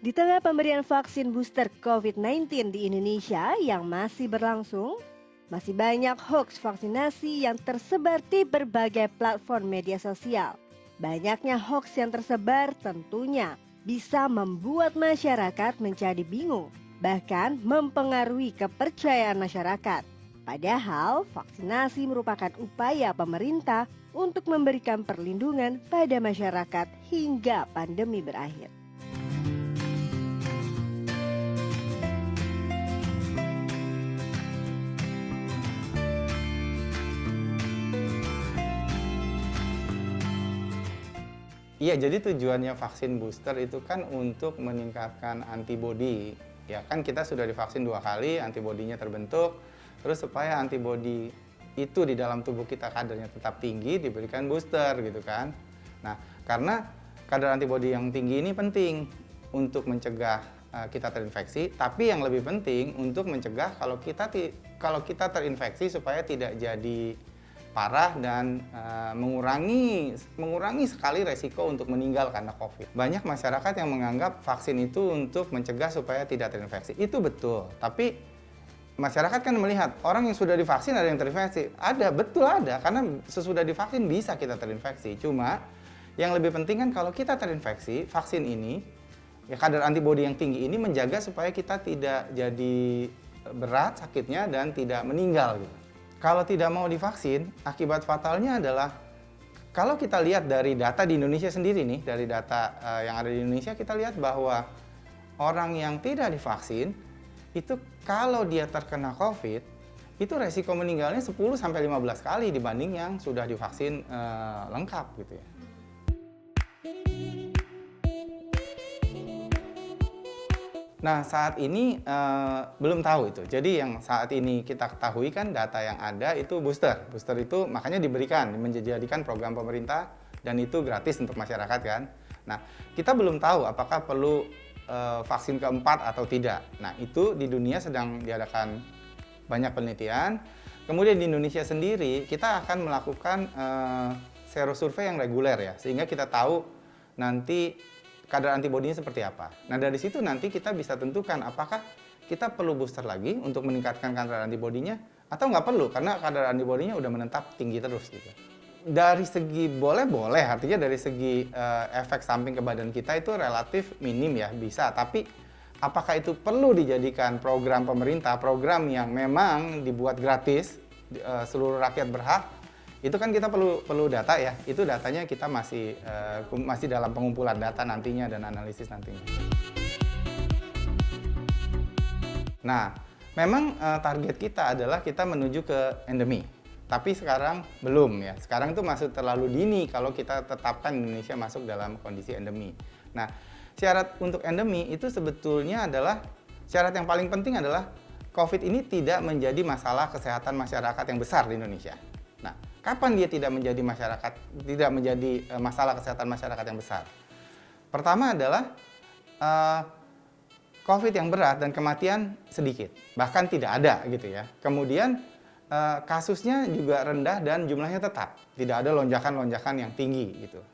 Di tengah pemberian vaksin booster COVID-19 di Indonesia yang masih berlangsung, masih banyak hoax vaksinasi yang tersebar di berbagai platform media sosial. Banyaknya hoax yang tersebar tentunya bisa membuat masyarakat menjadi bingung, bahkan mempengaruhi kepercayaan masyarakat. Padahal vaksinasi merupakan upaya pemerintah untuk memberikan perlindungan pada masyarakat hingga pandemi berakhir. Iya, jadi tujuannya vaksin booster itu kan untuk meningkatkan antibodi. Ya kan kita sudah divaksin 2 kali, antibodinya terbentuk, terus supaya antibodi itu di dalam tubuh kita kadarnya tetap tinggi, diberikan booster gitu kan. Nah, karena kadar antibodi yang tinggi ini penting untuk mencegah kita terinfeksi, tapi yang lebih penting untuk mencegah kalau kita terinfeksi supaya tidak jadi parah dan mengurangi sekali resiko untuk meninggal karena COVID. Banyak masyarakat yang menganggap vaksin itu untuk mencegah supaya tidak terinfeksi. Itu betul, tapi masyarakat kan melihat orang yang sudah divaksin ada yang terinfeksi. Ada, betul ada, karena sesudah divaksin bisa kita terinfeksi. Cuma yang lebih penting kan kalau kita terinfeksi, vaksin ini, ya kadar antibodi yang tinggi ini menjaga supaya kita tidak jadi berat sakitnya dan tidak meninggal gitu. Kalau tidak mau divaksin, akibat fatalnya adalah kalau kita lihat dari data di Indonesia sendiri nih, dari data yang ada di Indonesia, kita lihat bahwa orang yang tidak divaksin itu kalau dia terkena COVID, itu resiko meninggalnya 10-15 kali dibanding yang sudah divaksin lengkap gitu ya. Nah, saat ini belum tahu itu. Jadi yang saat ini kita ketahui kan data yang ada itu booster. Booster itu makanya diberikan, menjadikan program pemerintah dan itu gratis untuk masyarakat kan. Nah, kita belum tahu apakah perlu vaksin keempat atau tidak. Nah, itu di dunia sedang diadakan banyak penelitian. Kemudian di Indonesia sendiri kita akan melakukan serosurvei yang reguler ya, sehingga kita tahu nanti kadar antibodinya seperti apa. Nah, dari situ nanti kita bisa tentukan apakah kita perlu booster lagi untuk meningkatkan kadar antibodinya atau nggak perlu karena kadar antibodinya udah menetap tinggi terus gitu. Dari segi boleh, artinya dari segi efek samping ke badan kita itu relatif minim ya, bisa. Tapi apakah itu perlu dijadikan program pemerintah, program yang memang dibuat gratis, seluruh rakyat berhak? Itu kan kita perlu data ya, itu datanya kita masih dalam pengumpulan data nantinya dan analisis nantinya. Nah, memang target kita adalah kita menuju ke endemi, tapi sekarang belum ya. Sekarang itu masih terlalu dini kalau kita tetapkan Indonesia masuk dalam kondisi endemi. Nah, syarat untuk endemi itu sebetulnya adalah syarat yang paling penting adalah COVID ini tidak menjadi masalah kesehatan masyarakat yang besar di Indonesia. Nah, kapan dia tidak menjadi masalah kesehatan masyarakat yang besar? Pertama adalah COVID yang berat dan kematian sedikit, bahkan tidak ada gitu ya. Kemudian kasusnya juga rendah dan jumlahnya tetap, tidak ada lonjakan-lonjakan yang tinggi gitu.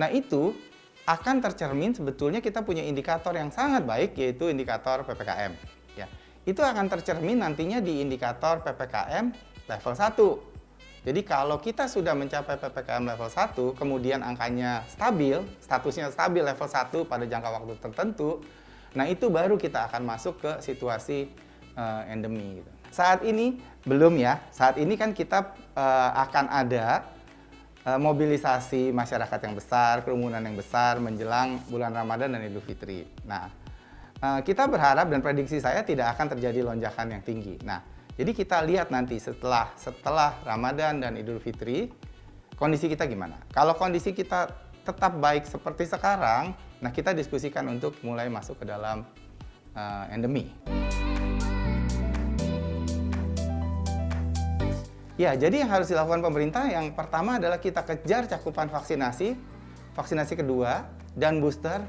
Nah itu akan tercermin sebetulnya kita punya indikator yang sangat baik yaitu indikator PPKM. Ya, itu akan tercermin nantinya di indikator PPKM level 1. Jadi kalau kita sudah mencapai PPKM level 1, kemudian angkanya stabil, statusnya stabil level 1 pada jangka waktu tertentu, nah itu baru kita akan masuk ke situasi endemi. Gitu. Saat ini belum ya, saat ini kan kita akan ada mobilisasi masyarakat yang besar, kerumunan yang besar menjelang bulan Ramadan dan Idul Fitri. Nah, kita berharap dan prediksi saya tidak akan terjadi lonjakan yang tinggi. Nah, jadi kita lihat nanti setelah Ramadan dan Idul Fitri, kondisi kita gimana. Kalau kondisi kita tetap baik seperti sekarang, nah kita diskusikan untuk mulai masuk ke dalam endemi. Ya, jadi yang harus dilakukan pemerintah yang pertama adalah kita kejar cakupan vaksinasi kedua dan booster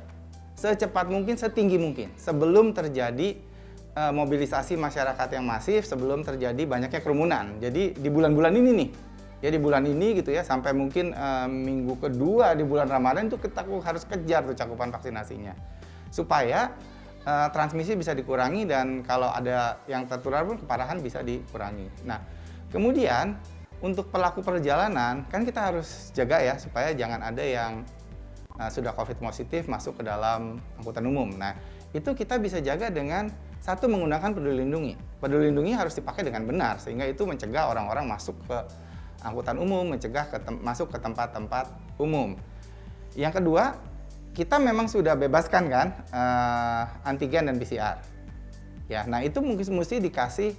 secepat mungkin, setinggi mungkin sebelum terjadi mobilisasi masyarakat yang masif, sebelum terjadi banyaknya kerumunan. Jadi di bulan-bulan ini nih, ya di bulan ini gitu ya, sampai mungkin minggu kedua di bulan Ramadan itu kita harus kejar tuh cakupan vaksinasinya. supaya transmisi bisa dikurangi dan kalau ada yang tertular pun keparahan bisa dikurangi. Nah, kemudian untuk pelaku perjalanan kan kita harus jaga ya supaya jangan ada yang sudah COVID positif masuk ke dalam angkutan umum. Nah, itu kita bisa jaga dengan satu, menggunakan Peduli Lindungi. Peduli Lindungi harus dipakai dengan benar sehingga itu mencegah orang-orang masuk ke angkutan umum, mencegah masuk ke tempat-tempat umum. Yang kedua, kita memang sudah bebaskan kan antigen dan PCR. Ya, nah itu mungkin mesti dikasih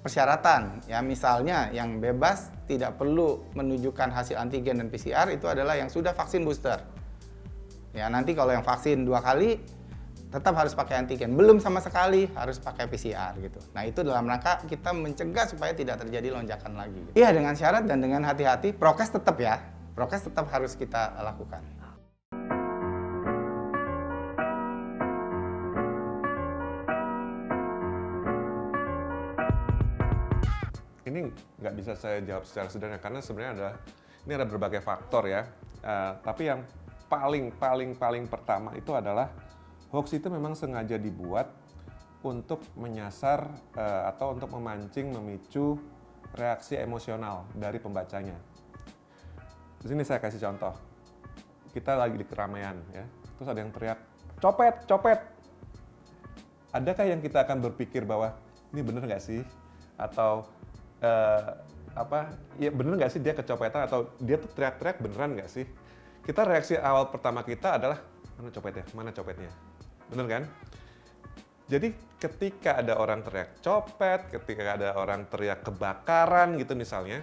persyaratan. Ya, misalnya yang bebas tidak perlu menunjukkan hasil antigen dan PCR itu adalah yang sudah vaksin booster. Ya, nanti kalau yang vaksin 2 kali tetap harus pakai antigen, belum sama sekali harus pakai PCR gitu. Nah, itu dalam rangka kita mencegah supaya tidak terjadi lonjakan lagi. Iya, dengan syarat dan dengan hati-hati, prokes tetap ya. Prokes tetap harus kita lakukan. Ini nggak bisa saya jawab secara sederhana karena sebenarnya ini ada berbagai faktor ya. Tapi yang paling pertama itu adalah hoax itu memang sengaja dibuat untuk menyasar atau untuk memicu reaksi emosional dari pembacanya. Di sini saya kasih contoh. Kita lagi di keramaian ya, terus ada yang teriak, "Copet, copet!" Adakah yang kita akan berpikir bahwa ini bener nggak sih? Atau ya bener nggak sih dia kecopetan atau dia tuh teriak-teriak beneran nggak sih? Kita reaksi awal pertama kita adalah mana copetnya, mana copetnya, bener kan? Jadi ketika ada orang teriak copet, ketika ada orang teriak kebakaran gitu misalnya,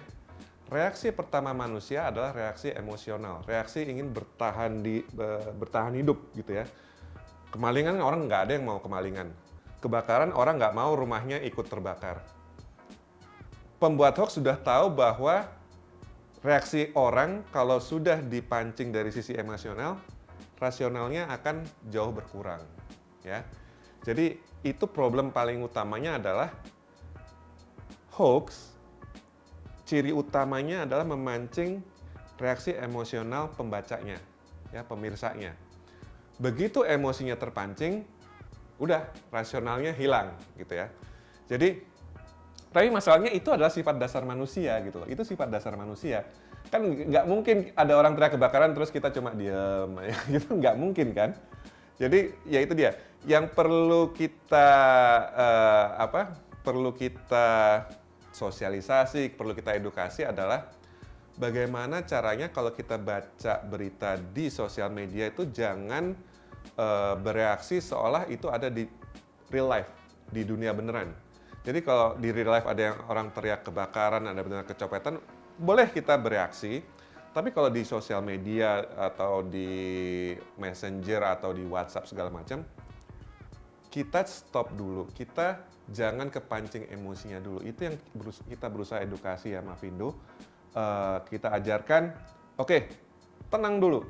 reaksi pertama manusia adalah reaksi emosional, reaksi ingin bertahan hidup gitu ya. Kemalingan orang nggak ada yang mau kemalingan, kebakaran orang nggak mau rumahnya ikut terbakar. Pembuat hoax sudah tahu bahwa reaksi orang kalau sudah dipancing dari sisi emosional, rasionalnya akan jauh berkurang, ya. Jadi itu problem paling utamanya adalah hoax. Ciri utamanya adalah memancing reaksi emosional pembacanya, ya, pemirsanya. Begitu emosinya terpancing, udah rasionalnya hilang, gitu ya. Jadi tapi masalahnya itu adalah sifat dasar manusia gitu loh. Itu sifat dasar manusia. Kan nggak mungkin ada orang teriak kebakaran terus kita cuma diem, ya, gitu nggak mungkin kan. Jadi ya itu dia. Yang perlu kita perlu kita sosialisasi, perlu kita edukasi adalah bagaimana caranya kalau kita baca berita di sosial media itu jangan bereaksi seolah itu ada di real life, di dunia beneran. Jadi kalau di real life ada yang orang teriak kebakaran, ada benar kecopetan, boleh kita bereaksi. Tapi kalau di sosial media atau di Messenger atau di WhatsApp segala macam, kita stop dulu. Kita jangan kepancing emosinya dulu. Itu yang kita berusaha edukasi ya, Mavindo. Kita ajarkan, oke, tenang dulu.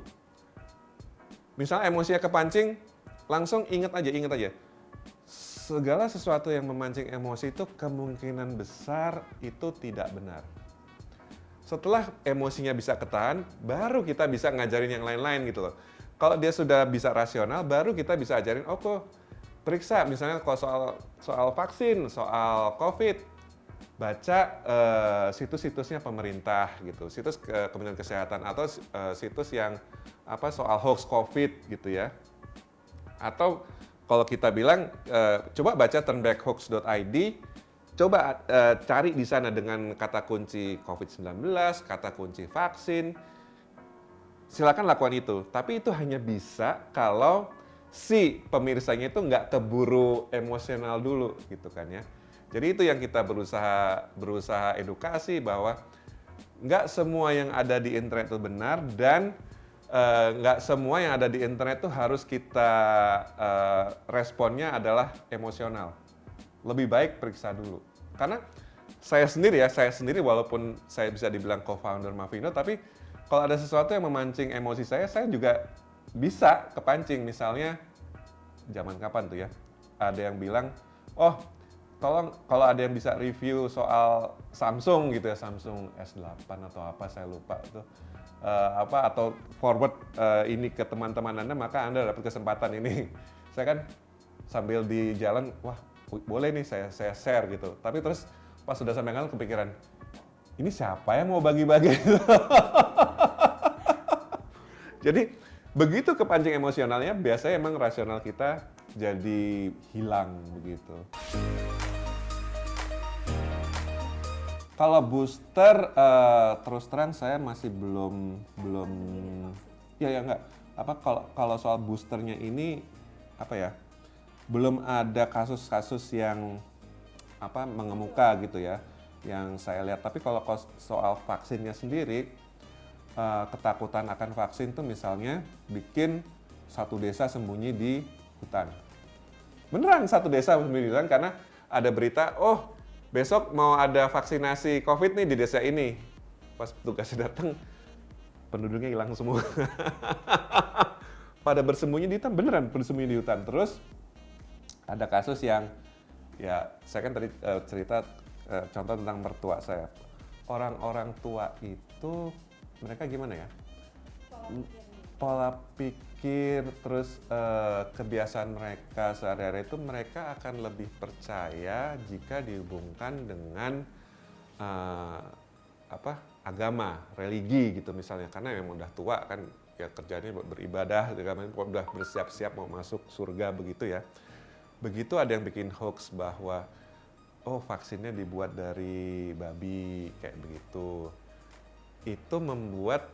Misalnya emosinya kepancing, langsung ingat aja. Segala sesuatu yang memancing emosi itu kemungkinan besar itu tidak benar. Setelah emosinya bisa ketahan, baru kita bisa ngajarin yang lain-lain gitu loh. Kalau dia sudah bisa rasional, baru kita bisa ajarin, oh kok periksa misalnya kalau soal vaksin, soal COVID, baca situs-situsnya pemerintah gitu, situs Kementerian Kesehatan atau situs yang soal hoax COVID gitu ya. Atau kalau kita bilang, coba baca turnbackhoax.id, coba cari di sana dengan kata kunci COVID-19, kata kunci vaksin, silakan lakukan itu. Tapi itu hanya bisa kalau si pemirsanya itu nggak keburu emosional dulu gitu kan ya. Jadi itu yang kita berusaha edukasi bahwa nggak semua yang ada di internet itu benar dan nggak semua yang ada di internet itu harus kita responnya adalah emosional. Lebih baik periksa dulu. Karena saya sendiri walaupun saya bisa dibilang co-founder Mavindo, tapi kalau ada sesuatu yang memancing emosi saya juga bisa kepancing. Misalnya, zaman kapan tuh ya, ada yang bilang, oh tolong kalau ada yang bisa review soal Samsung gitu ya, Samsung S8 atau apa, saya lupa tuh. Atau forward ini ke teman-teman Anda, maka Anda dapat kesempatan ini. saya kan sambil di jalan, wah boleh nih saya share gitu. Tapi terus pas sudah sampai kantor kepikiran, ini siapa yang mau bagi-bagi? Jadi begitu kepancing emosionalnya, biasanya emang rasional kita jadi hilang begitu. Kalau booster, terus terang saya masih belum ya enggak. Kalau soal boosternya ini belum ada kasus-kasus yang mengemuka gitu ya, yang saya lihat. Tapi kalau soal vaksinnya sendiri, ketakutan akan vaksin tuh misalnya bikin satu desa sembunyi di hutan. Beneran satu desa sembunyi di hutan karena ada berita, oh besok mau ada vaksinasi COVID nih di desa ini. Pas petugasnya datang, penduduknya hilang semua. Pada bersembunyi di hutan, beneran bersembunyi di hutan. Terus ada kasus yang, ya saya kan tadi cerita contoh tentang mertua saya. Orang-orang tua itu, mereka gimana ya? Pola pikir, terus kebiasaan mereka sehari-hari itu mereka akan lebih percaya jika dihubungkan dengan agama, religi gitu misalnya, karena memang udah tua kan, ya kerjanya beribadah, udah bersiap-siap mau masuk surga begitu ya. Begitu ada yang bikin hoax bahwa oh vaksinnya dibuat dari babi kayak begitu, itu membuat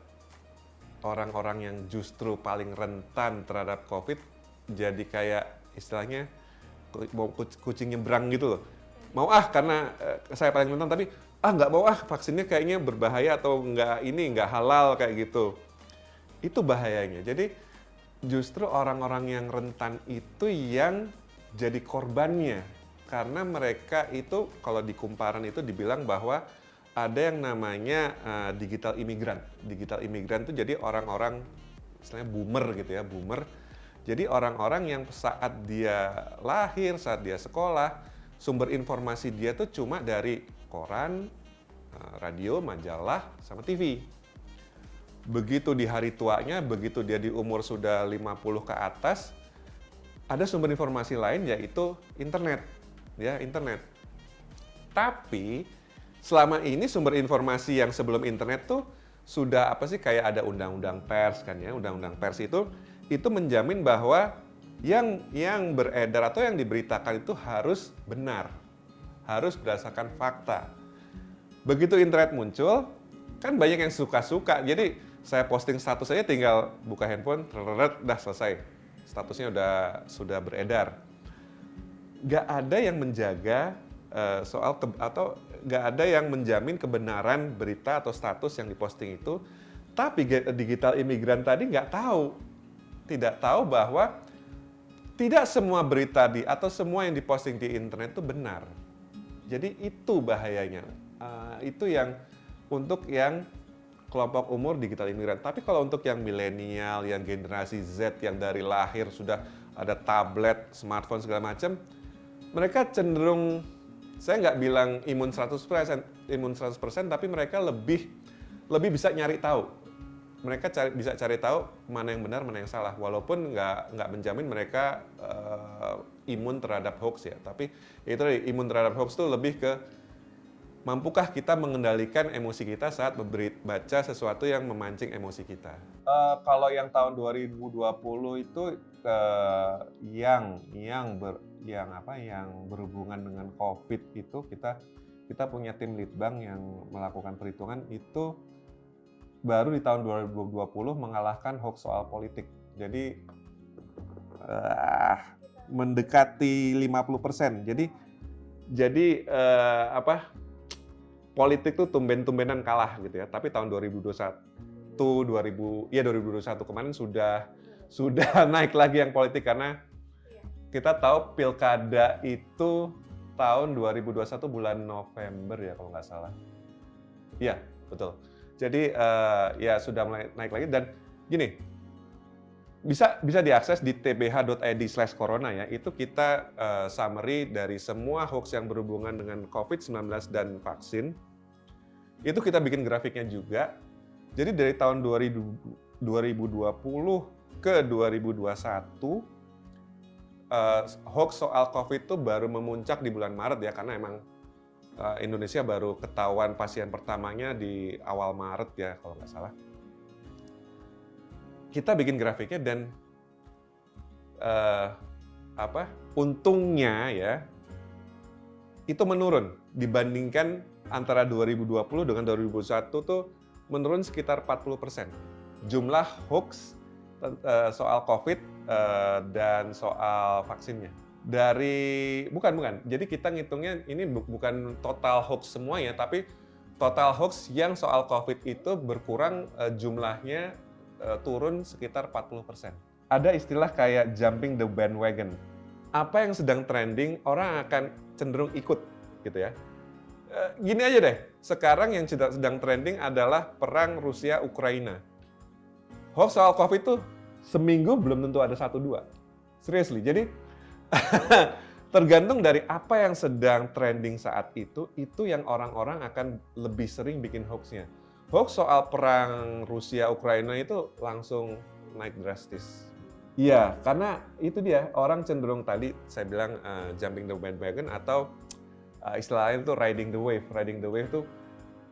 orang-orang yang justru paling rentan terhadap COVID jadi kayak istilahnya mau kucing nyebrang gitu loh. Mau karena saya paling rentan, tapi nggak mau vaksinnya kayaknya berbahaya atau nggak halal kayak gitu. Itu bahayanya. Jadi justru orang-orang yang rentan itu yang jadi korbannya. Karena mereka itu kalau di kumparan itu dibilang bahwa ada yang namanya digital imigran. Digital imigran itu jadi orang-orang istilahnya boomer gitu ya, boomer. Jadi orang-orang yang saat dia lahir, saat dia sekolah, sumber informasi dia tuh cuma dari koran, radio, majalah, sama TV. Begitu di hari tuanya, begitu dia di umur sudah 50 ke atas, ada sumber informasi lain yaitu internet. Ya, internet. Tapi selama ini sumber informasi yang sebelum internet tuh sudah kayak ada undang-undang pers kan ya. Undang-undang pers itu menjamin bahwa yang beredar atau yang diberitakan itu harus benar. Harus berdasarkan fakta. Begitu internet muncul, kan banyak yang suka-suka. Jadi saya posting status aja tinggal buka handphone, udah selesai. Statusnya sudah beredar. Gak ada yang menjaga atau nggak ada yang menjamin kebenaran berita atau status yang diposting itu, tapi digital imigran tadi tidak tahu bahwa tidak semua berita atau semua yang diposting di internet itu benar. Jadi itu bahayanya. Itu yang untuk yang kelompok umur digital imigran. Tapi kalau untuk yang milenial, yang generasi Z yang dari lahir sudah ada tablet, smartphone segala macam, mereka cenderung, saya nggak bilang imun 100%, tapi mereka lebih bisa nyari tahu. Mereka bisa cari tahu mana yang benar, mana yang salah. Walaupun nggak menjamin mereka imun terhadap hoax ya. Tapi itu imun terhadap hoax itu lebih ke mampukah kita mengendalikan emosi kita saat baca sesuatu yang memancing emosi kita. Kalau yang tahun 2020 itu yang berhubungan dengan COVID itu kita punya tim litbang yang melakukan perhitungan itu baru di tahun 2020 mengalahkan hoax soal politik. Jadi mendekati 50%. Jadi politik tuh tumben-tumbenan kalah gitu ya. Tapi tahun 2021 kemarin sudah naik lagi yang politik karena kita tahu pilkada itu tahun 2021 bulan November ya kalau nggak salah. Iya, betul. Jadi ya sudah mulai naik lagi dan gini, bisa diakses di tbh.id/corona ya. Itu kita summary dari semua hoax yang berhubungan dengan COVID-19 dan vaksin. Itu kita bikin grafiknya juga. Jadi dari tahun 2020 ke 2021 hoax soal COVID itu baru memuncak di bulan Maret ya, karena emang Indonesia baru ketahuan pasien pertamanya di awal Maret ya kalau nggak salah. Kita bikin grafiknya dan untungnya ya itu menurun dibandingkan antara 2020 dengan 2021 tuh menurun sekitar 40%. Jumlah hoax soal COVID dan soal vaksinnya. Bukan. Jadi kita ngitungnya ini bukan total hoax semuanya, tapi total hoax yang soal COVID itu berkurang jumlahnya turun sekitar 40%. Ada istilah kayak jumping the bandwagon. Apa yang sedang trending, orang akan cenderung ikut gitu ya. Gini aja deh, sekarang yang sedang trending adalah perang Rusia-Ukraina. Hoax soal COVID tuh seminggu belum tentu ada 1-2. Seriously, jadi tergantung dari apa yang sedang trending saat itu yang orang-orang akan lebih sering bikin hoaxnya. Hoax soal perang Rusia-Ukraina itu langsung naik drastis. Iya, karena itu dia, orang cenderung tadi saya bilang jumping the bandwagon atau istilahnya itu riding the wave. Riding the wave tuh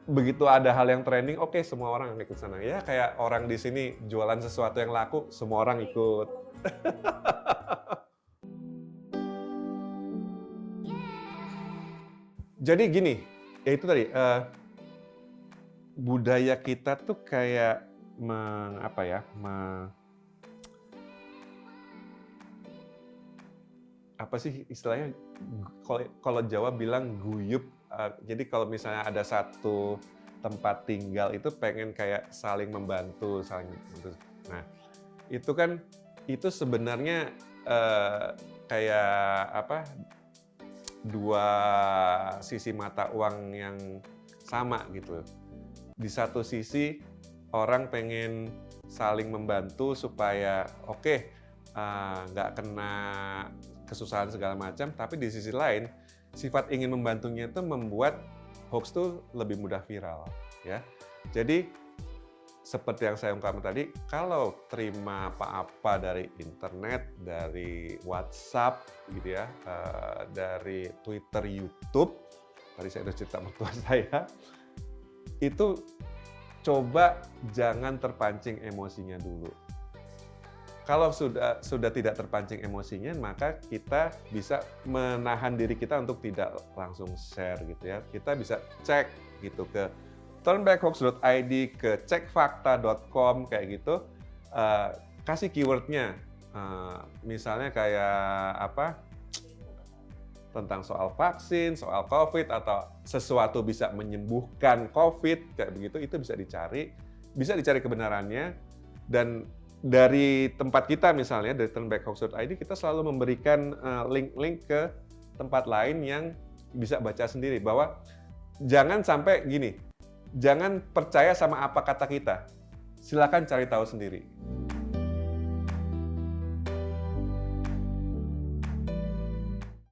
begitu ada hal yang trending, oke, semua orang ikut sana. Ya kayak orang di sini jualan sesuatu yang laku, semua orang ikut. Jadi gini, ya itu tadi, budaya kita tuh kayak apa sih istilahnya, kalau Jawa bilang guyup. Jadi kalau misalnya ada satu tempat tinggal itu pengen kayak saling membantu. Nah, itu sebenarnya kayak dua sisi mata uang yang sama gitu. Di satu sisi orang pengen saling membantu supaya nggak kena kesusahan segala macam, tapi di sisi lain sifat ingin membantunya itu membuat hoax tuh lebih mudah viral ya. Jadi seperti yang saya ungkapkan tadi, kalau terima apa-apa dari internet, dari WhatsApp gitu ya, dari Twitter, YouTube, tadi saya udah cerita mertua saya, itu coba jangan terpancing emosinya dulu. Kalau sudah tidak terpancing emosinya, maka kita bisa menahan diri kita untuk tidak langsung share gitu ya. Kita bisa cek gitu ke turnbackhoax.id, ke cekfakta.com kayak gitu, kasih keywordnya, misalnya kayak tentang soal vaksin, soal COVID, atau sesuatu bisa menyembuhkan COVID kayak begitu, itu bisa dicari kebenarannya. Dan dari tempat kita misalnya dari turnbackhoax.id kita selalu memberikan link-link ke tempat lain yang bisa baca sendiri, bahwa jangan sampai gini. Jangan percaya sama apa kata kita. Silakan cari tahu sendiri.